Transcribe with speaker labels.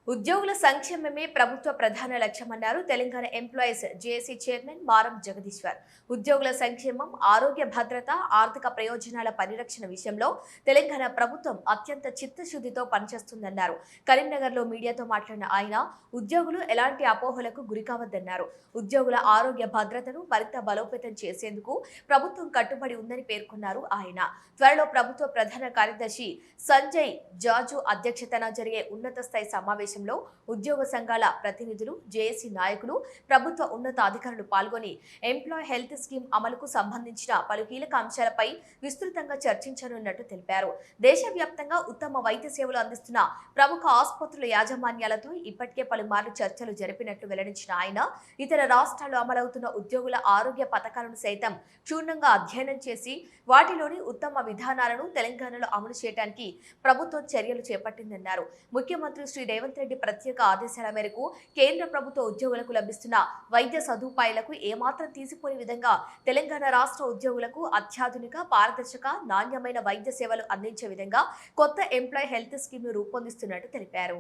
Speaker 1: ఉద్యోగుల సంక్షేమమే ప్రభుత్వ ప్రధాన లక్ష్యమన్నారు తెలంగాణ ఎంప్లాయీస్ జేఏసీ చైర్మన్ మారం జగదీశ్వర్. ఉద్యోగుల సంక్షేమం, ఆరోగ్య భద్రత, ఆర్థిక ప్రయోజనాల పరిరక్షణ విషయంలో తెలంగాణ ప్రభుత్వం అత్యంత చిత్తశుద్ధితో పనిచేస్తుందన్నారు. కరీంనగర్లో మీడియాతో మాట్లాడిన ఆయన ఉద్యోగులు ఎలాంటి అపోహలకు గురికావద్దన్నారు. ఉద్యోగుల ఆరోగ్య భద్రతను మరింత బలోపేతం చేసేందుకు ప్రభుత్వం కట్టుబడి ఉందని పేర్కొన్నారు. ఆయన త్వరలో ప్రభుత్వ ప్రధాన కార్యదర్శి సంజయ్ జాజు అధ్యక్షతన జరిగే ఉన్నత స్థాయి సమావేశం ఉద్యోగ సంఘాల ప్రతినిధులు, జేఏసీ నాయకులు, ప్రభుత్వ ఉన్నత అధికారులు పాల్గొని ఎంప్లాయ్ హెల్త్ స్కీమ్ అమలుకు సంబంధించిన పలు కీలక అంశాలపై విస్తృతంగా చర్చించనున్నట్టు తెలిపారు. దేశవ్యాప్తంగా ఉత్తమ వైద్య సేవలు అందిస్తున్న ప్రముఖ ఆసుపత్రుల యాజమాన్యాలతో ఇప్పటికే పలుమార్లు చర్చలు జరిపినట్లు వెల్లడించిన ఆయన ఇతర రాష్ట్రాల్లో అమలవుతున్న ఉద్యోగుల ఆరోగ్య పథకాలను సైతం క్షుణ్ణంగా అధ్యయనం చేసి వాటిలోని ఉత్తమ విధానాలను తెలంగాణలో అమలు చేయడానికి ప్రభుత్వం చర్యలు చేపట్టిందన్నారు. ముఖ్యమంత్రి శ్రీ రేవంత్ రెడ్డి ప్రత్యేక ఆదేశాల మేరకు కేంద్ర ప్రభుత్వ ఉద్యోగులకు లభిస్తున్న వైద్య సదుపాయాలకు ఏమాత్రం తీసిపోని విధంగా తెలంగాణ రాష్ట్ర ఉద్యోగులకు అత్యాధునిక, పారదర్శక, నాణ్యమైన వైద్య సేవలు అందించే విధంగా కొత్త ఎంప్లాయ్ హెల్త్ స్కీమ్ ను రూపొందిస్తున్నట్టు తెలిపారు.